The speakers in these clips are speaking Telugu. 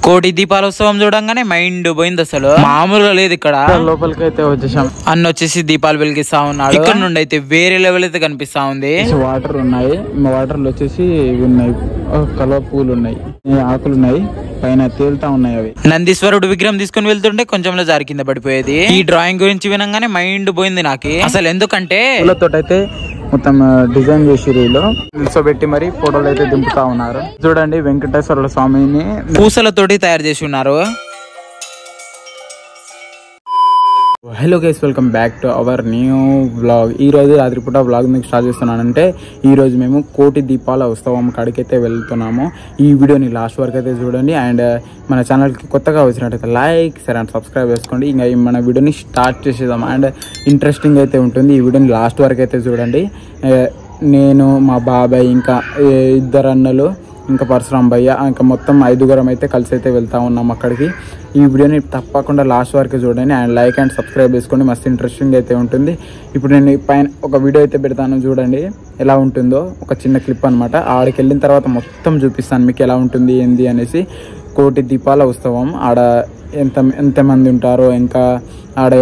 కోటి దీపాలోత్సవం చూడంగానే మైండ్ పోయింది, అసలు మామూలుగా లేదు. ఇక్కడ లోపలికి అయితే వచ్చేసాం. అన్న వచ్చేసి దీపాలు వెలిగిస్తా ఉన్నాడు. ఇక్కడ నుండి అయితే వేరే లెవెల్ అయితే కనిపిస్తా ఉంది. వాటర్ ఉన్నాయి, వాటర్లు వచ్చేసి ఇవి ఉన్నాయి, కలువ పూలు ఉన్నాయి, ఆకులు ఉన్నాయి, పైన తేలుతా ఉన్నాయి. అవి నందీశ్వరుడు విగ్రహం తీసుకుని వెళ్తుంటే కొంచెంలో జారి కింద పడిపోయేది. ఈ డ్రాయింగ్ గురించి వినంగానే మైండ్ పోయింది నాకు అసలు. ఎందుకంటే పూలతో అయితే మొత్తం డిజైన్ చేసి నిల్చోబెట్టి మరి ఫోటోలు అయితే దింపుతా ఉన్నారు. చూడండి వెంకటేశ్వర స్వామిని పూసలతోటి తయారు చేసి ఉన్నారు. Hello guys, welcome back to our new vlog. ఈ రోజు రాత్రిపూట వ్లాగ్ మీకు స్టార్ట్ చేస్తున్నానంటే ఈ రోజు మేము కోటి దీపాల ఉత్సవం కాడికైతే వెళ్తున్నాము. ఈ వీడియోని లాస్ట్ వరకు అయితే చూడండి. అండ్ మన ఛానల్కి కొత్తగా వచ్చినట్టయితే లైక్ షేర్ అండ్ సబ్స్క్రైబ్ చేసుకోండి. ఇంకా మన వీడియోని స్టార్ట్ చేసేద్దాం. అండ్ ఇంట్రెస్టింగ్ అయితే ఉంటుంది. ఈ వీడియోని లాస్ట్ వరకు అయితే చూడండి. నేను, మా బాబాయ్, ఇంకా ఇద్దరు అన్నలు, ఇంకా పరశురాం భయ్య, ఇంకా మొత్తం 5గురం అయితే కలిసి అయితే వెళ్తా ఉన్నాం అక్కడికి. ఈ వీడియోని తప్పకుండా లాస్ట్ వరకు చూడండి. అండ్ లైక్ అండ్ సబ్స్క్రైబ్ చేసుకోండి. మస్తు ఇంట్రెస్టింగ్ అయితే ఉంటుంది. ఇప్పుడు నేను పైన ఒక వీడియో అయితే పెడతాను, చూడండి ఎలా ఉంటుందో. ఒక చిన్న క్లిప్ అనమాట. ఆడికి వెళ్ళిన తర్వాత మొత్తం చూపిస్తాను మీకు ఎలా ఉంటుంది ఏంది అనేసి. కోటి దీపాల ఉత్సవం ఆడ ఎంతమంది ఉంటారో, ఇంకా ఆడ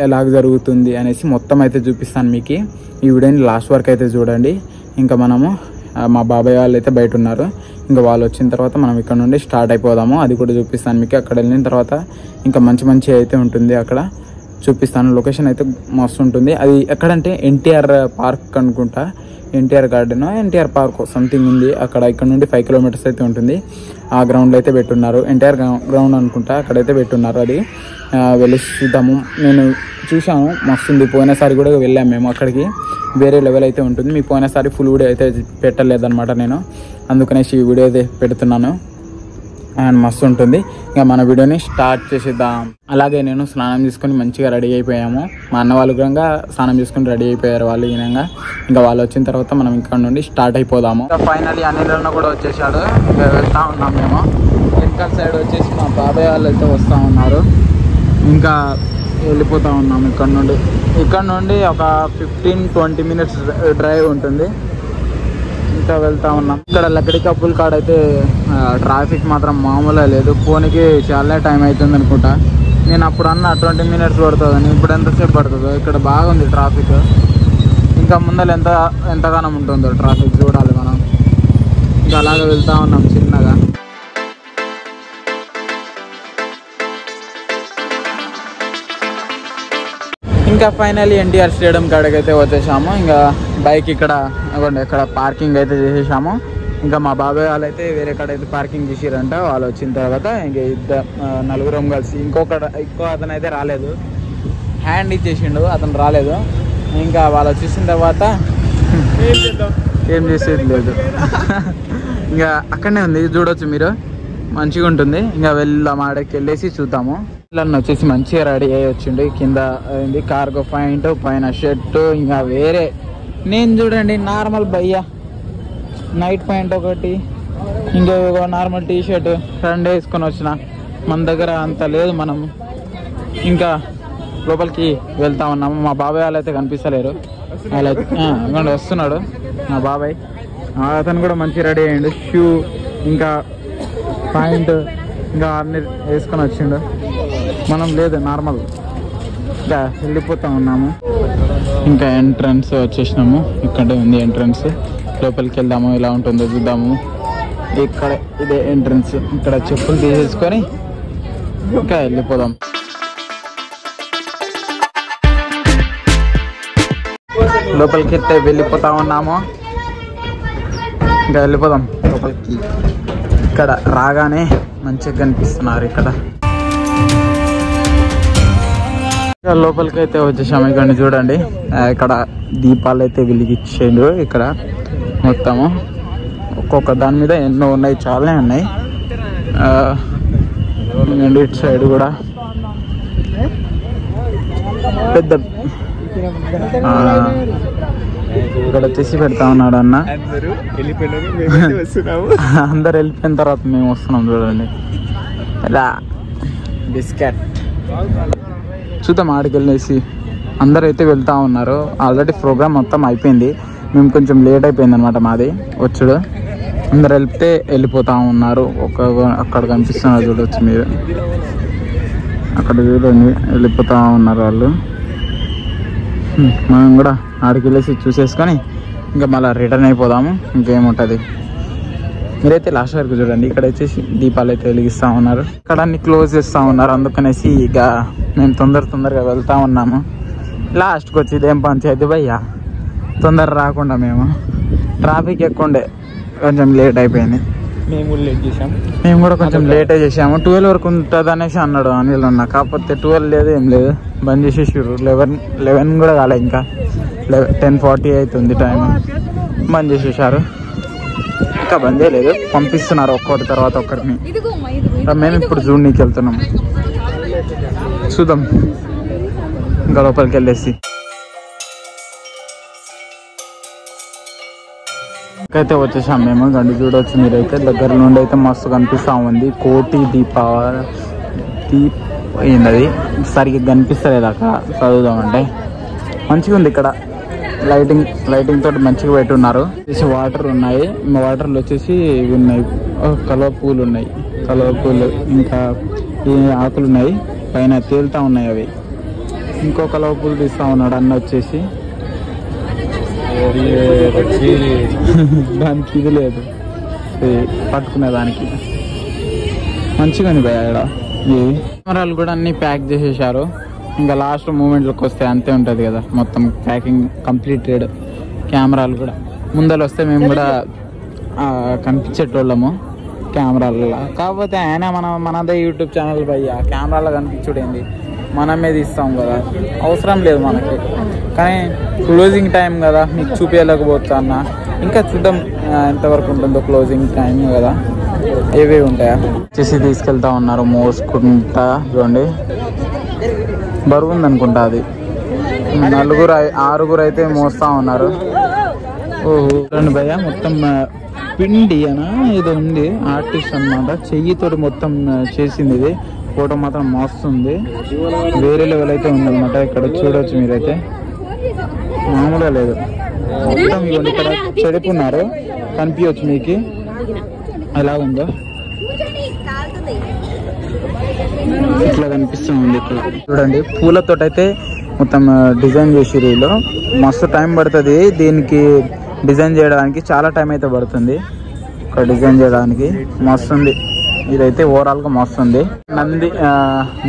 ఎలా జరుగుతుంది అనేసి మొత్తం అయితే చూపిస్తాను మీకు. ఈ వీడియోని లాస్ట్ వరకు అయితే చూడండి. ఇంకా మనము మా బాబాయ్ వాళ్ళు అయితే బయట ఉన్నారు. ఇంకా వాళ్ళు వచ్చిన తర్వాత మనం ఇక్కడ నుండి స్టార్ట్ అయిపోదాము. అది కూడా చూపిస్తాను మీకు. అక్కడ వెళ్ళిన తర్వాత ఇంకా మంచి అయితే ఉంటుంది. అక్కడ చూపిస్తాను. లొకేషన్ అయితే మస్తు ఉంటుంది. అది ఎక్కడంటే ఎన్టీఆర్ పార్క్ అనుకుంటా, NTR garden, NTR park something ఉంది అక్కడ. ఇక్కడ నుండి 5 కిలోమీటర్స్ అయితే ఉంటుంది. ఆ గ్రౌండ్లో అయితే పెట్టున్నారు. ఎన్టీఆర్ గ్రౌండ్ అనుకుంటా, అక్కడైతే పెట్టున్నారు. అది వెళ్ళి చూద్దాము. నేను చూసాను, మస్తుంది. పోయినసారి కూడా వెళ్ళాము మేము అక్కడికి. వేరే లెవెల్ అయితే ఉంటుంది. మీ పోయినసారి ఫుల్ వీడియో అయితే పెట్టలేదన్నమాట నేను, అందుకనేసి ఈ వీడియో అయితే పెడుతున్నాను. అండ్ మస్తు ఉంటుంది. ఇంకా మన వీడియోని స్టార్ట్ చేసేద్దాం. అలాగే నేను స్నానం చేసుకొని మంచిగా రెడీ అయిపోయాము. మా అన్న వాళ్ళు కూడా స్నానం చేసుకుని రెడీ అయిపోయారు వాళ్ళు ఈయనంగా. ఇంకా వాళ్ళు వచ్చిన తర్వాత మనం ఇక్కడ నుండి స్టార్ట్ అయిపోదాము. ఫైనల్లీ అనిల్ కూడా వచ్చేసాడు. ఇంకా వెళ్తా ఉన్నాం మేము. వెనకాల సైడ్ వచ్చేసి మా బాబాయ్ వాళ్ళు అయితే వస్తూ ఉన్నారు. ఇంకా వెళ్ళిపోతూ ఉన్నాము ఇక్కడ నుండి ఒక 15-20 మినిట్స్ డ్రైవ్ ఉంటుంది. ఇంకా వెళ్తా ఉన్నాం. ఇక్కడ లక్కడి కప్పుల కాడ అయితే ట్రాఫిక్ మాత్రం మామూలుగా లేదు. ఫోన్కి చాలా టైం అవుతుంది అనుకుంటా. నేను అప్పుడు అన్న 20 మినిట్స్ పడుతుందని, ఇప్పుడు ఎంతసేపు పడుతుందో. ఇక్కడ బాగుంది ట్రాఫిక్. ఇంకా ముందర ఎంతగానో ఉంటుందో ట్రాఫిక్ చూడాలి మనం. ఇంకా అలాగే వెళ్తా ఉన్నాం చిన్నగా. ఇంకా ఫైనల్లీ ఎన్టీఆర్ స్టేడియం కాడికి అయితే వచ్చేసాము. ఇంకా బైక్ ఇక్కడ పార్కింగ్ అయితే చేసేసాము. ఇంకా మా బాబాయ్ వాళ్ళు అయితే వేరే కాడ అయితే పార్కింగ్ చేసిరంట. వాళ్ళు వచ్చిన తర్వాత ఇంకా నలుగురం కలిసి ఇంకో అతను అయితే రాలేదు, హ్యాండ్ ఇచ్చేసిండు, అతను రాలేదు. ఇంకా వాళ్ళు వచ్చేసిన తర్వాత ఏం చేసేది లేదు. ఇంకా అక్కడనే ఉంది, చూడొచ్చు మీరు, మంచిగా ఉంటుంది. ఇంకా వెళ్దాం, ఆడకి వెళ్ళేసి చూద్దాము. పిల్లలను వచ్చేసి మంచిగా రెడీ అయ్యి వచ్చిండు. కింద కార్గో పాయింట్, పైన షర్ట్, ఇంకా వేరే నేను చూడండి నార్మల్ భయ్యా నైట్ పాయింట్ ఒకటి, ఇంకా నార్మల్ టీ షర్ట్ 2 వేసుకొని వచ్చిన. మన దగ్గర అంత లేదు. మనం ఇంకా లోపలికి వెళ్తా ఉన్నాము. మా బాబాయ్ వాళ్ళు అయితే కనిపిస్తలేరు. వాళ్ళైతే ఇవ్వండి వస్తున్నాడు మా బాబాయ్. అతను కూడా మంచిగా రెడీ అయ్యిండు. షూ ఇంకా పాయింట్ ఇంకా అన్ని వేసుకొని వచ్చిండు. మనం లేదు, నార్మల్. ఇంకా వెళ్ళిపోతా ఉన్నాము. ఇంకా ఎంట్రన్స్ వచ్చేసినాము. ఇక్కడే ఉంది ఎంట్రన్స్. లోపలికి వెళ్దాము, ఎలా ఉంటుందో చూద్దాము. ఇక్కడ ఇదే ఎంట్రన్స్. ఇక్కడ చెప్పులు తీసేసుకొని ఇంకా వెళ్ళిపోదాం. లోపలికి అయితే వెళ్ళిపోతా ఉన్నాము. ఇంకా వెళ్ళిపోదాం లోపలికి. ఇక్కడ రాగానే మంచిగా కనిపిస్తున్నారు. ఇక్కడ లోపలికి అయితే వచ్చేసాము. ఇక్కడ చూడండి, ఇక్కడ దీపాలు అయితే వెలిగించేయండు. ఇక్కడ మొత్తము ఒక్కొక్క దాని మీద ఎన్నో ఉన్నాయి, చాలా ఉన్నాయి. ఇటు సైడ్ కూడా పెద్ద ఇక్కడ వచ్చేసి పెడతా ఉన్నాడు అన్న. అందరు వెళ్ళిపోయిన తర్వాత మేము వస్తున్నాం. చూడండి ఇలా బిస్కెట్ చూద్దాం. ఆడికి వెళ్ళేసి అందరు అయితే వెళ్తా ఉన్నారు. ఆల్రెడీ ప్రోగ్రామ్ మొత్తం అయిపోయింది. మేము కొంచెం లేట్ అయిపోయింది అనమాట మాది వచ్చుడు. అందరు వెళ్తే వెళ్ళిపోతా ఉన్నారు. అక్కడ కనిపిస్తున్నారు చూడొచ్చు మీరు, అక్కడ చూడండి వెళ్ళిపోతా ఉన్నారు వాళ్ళు. మనం కూడా ఆడికి వెళ్ళేసి చూసేసుకొని ఇంకా మళ్ళీ రిటర్న్ అయిపోదాము. ఇంకేముంటుంది, మీరైతే లాస్ట్ వరకు చూడండి. ఇక్కడ వచ్చేసి దీపాలు అయితే వెలిగిస్తూ ఉన్నారు, ఇక్కడ అన్ని క్లోజ్ చేస్తూ ఉన్నారు. అందుకనేసి ఇక మేము తొందరగా వెళ్తా ఉన్నాము. లాస్ట్కి వచ్చి ఇదేం పంచాయతీ భయ్యా, తొందర రాకుండా మేము ట్రాఫిక్ ఎక్కువ ఉండే కొంచెం లేట్ అయిపోయింది. మేము కూడా కొంచెం లేటే చేసాము. 12 వరకు ఉంటుంది అనేసి అన్నాడు అనిల్ అన్న, కాకపోతే 12 లేదు ఏం లేదు, బంద్ చేసేసారు. 11 కూడా కాలే, ఇంకా 10:40 అవుతుంది టైం, బంద్ చేసేసారు. ఇంకా బంద్ చేయలేదు, పంపిస్తున్నారు ఒక్కటి తర్వాత ఒక్కరిని. మేము ఇప్పుడు జూడ్నీకి వెళ్తున్నాం, చూద్దాం ఇంకా లోపలికి వెళ్ళేసి. అయితే వచ్చేసాం మేము. గండి చూడవచ్చు మీరైతే, దగ్గర నుండి అయితే మస్తు కనిపిస్తూ ఉంది. కోటి ఏంటది సరిగ్గా కనిపిస్తలేదు అక్కడ, చదువుదామంటే మంచిగా ఉంది ఇక్కడ. లైటింగ్ తోటి మంచిగా పెట్టున్నారు. వాటర్ ఉన్నాయి, వాటర్లు వచ్చేసి ఇవి ఉన్నాయి, కలువ పూలు ఉన్నాయి, కలువ పూలు ఇంకా ఈ ఆకులు ఉన్నాయి, పైన తేలుతా ఉన్నాయి అవి. ఇంకో కలువ పూలు తీస్తా ఉన్నాడు అన్న వచ్చేసి. దానికి ఇది లేదు, పట్టుకునే దానికి మంచిగా ఇక్కడ. కెమెరాలు కూడా అన్ని ప్యాక్ చేసేసారు. ఇంకా లాస్ట్ మూమెంట్లకు వస్తే అంతే ఉంటుంది కదా, మొత్తం ప్యాకింగ్ కంప్లీటెడ్. కెమెరాలు కూడా ముందర వస్తే మేము కూడా కనిపించేటోళ్ళము కెమెరాలలో. కాకపోతే ఆయన మనదే యూట్యూబ్ ఛానల్ భయ్యా, కెమెరాలో కనిపించుడేంది, మనమే తీస్తాం కదా, అవసరం లేదు మనకి. కానీ క్లోజింగ్ టైం కదా, మీకు చూపించలేకపోతా అన్న. ఇంకా చూద్దాం ఎంతవరకు ఉంటుందో క్లోజింగ్ టైం కదా, ఏవి ఉంటాయా చేసి తీసుకెళ్తా ఉన్నారు మోసుకుంటా. చూడండి బరువు ఉంది అనుకుంటా, అది 6 అయితే మోస్తా ఉన్నారు. ఓహో చూడండి భయ్య, మొత్తం పిండి అనా ఏదో ఉంది, ఆర్టిస్ట్ అన్నమాట, చెయ్యితోటి మొత్తం చేసింది. ఇది ఫోటో మాత్రం మస్తుంది, వేరే లెవెల్ అయితే ఉందన్నమాట. ఇక్కడ చూడవచ్చు మీరైతే, మామూలుగా లేదు. మొత్తం ఇవ్వండి, ఇక్కడ చెడుపున్నారు, కనిపించవచ్చు మీకు ఎలా ఉందో. ఇట్లా కనిపిస్తుంది ఇక్కడ చూడండి. పూలతో అయితే మొత్తం డిజైన్ చేసిరు. వీళ్ళు మస్తు టైం పడుతుంది దీనికి, డిజైన్ చేయడానికి చాలా టైం అయితే పడుతుంది. ఇక్కడ డిజైన్ చేయడానికి మస్తుంది. ఇదైతే ఓవరాల్ గా మస్తుంది.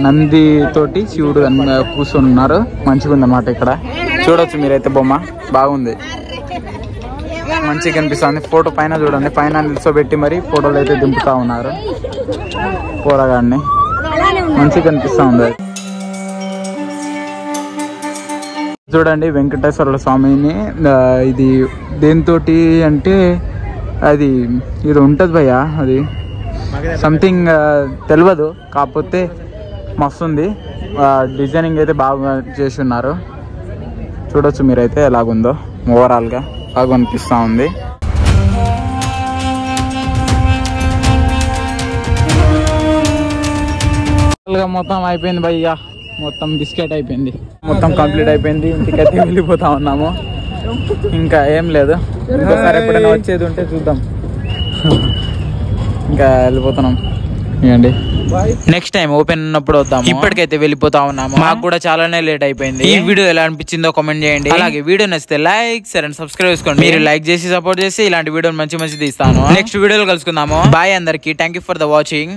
నంది తోటి శివుడు కూర్చొని ఉన్నారు, మంచిగా ఉంది అన్నమాట. ఇక్కడ చూడొచ్చు మీరైతే, బొమ్మ బాగుంది, మంచిగా కనిపిస్తుంది. ఫోటో పైన చూడండి, పైన నిల్చోబెట్టి మరి ఫోటోలు అయితే దింపుతా ఉన్నారు. పోరగాడిని మంచిగా కనిపిస్తా ఉంది. చూడండి వెంకటేశ్వర స్వామిని, ఇది దేనితోటి అంటే అది ఇది ఉంటుంది భయ్యా, అది సంథింగ్ తెలియదు, కాకపోతే మస్తుంది. డిజైనింగ్ అయితే బాగా చేసి ఉన్నారు. చూడొచ్చు మీరైతే ఎలాగుందో, ఓవరాల్గా బాగా అనిపిస్తూ ఉంది. మొత్తం అయిపోయింది భయ్యా, మొత్తం బిస్కెట్ అయిపోయింది, మొత్తం కంప్లీట్ అయిపోయింది. ఇంటికైతే వెళ్ళిపోతా ఉన్నాము, ఇంకా ఏం లేదు. ఇంకోసారి ఎప్పుడైనా వచ్చేది ఉంటే చూద్దాం. ఇంకా వెళ్ళిపోతున్నాం. ఇవ్వండి, నెక్స్ట్ టైం ఓపెన్ ఉన్నప్పుడు వద్దాం. ఇప్పటికైతే వెళ్ళిపోతా ఉన్నాము, మాకు కూడా చాలానే లేట్ అయిపోయింది. ఈ వీడియో ఎలా అనిపించిందో కామెంట్ చేయండి. అలాగే వీడియో నచ్చితే లైక్ షేర్ అండ్ సబ్స్క్రైబ్ చేసుకోండి. మీరు లైక్ చేసి సపోర్ట్ చేసి ఇలాంటి వీడియో మంచి తీస్తాను. నెక్స్ట్ వీడియోలో కలుసుకుందాము. బాయ్ అందరికి, thank you for the watching.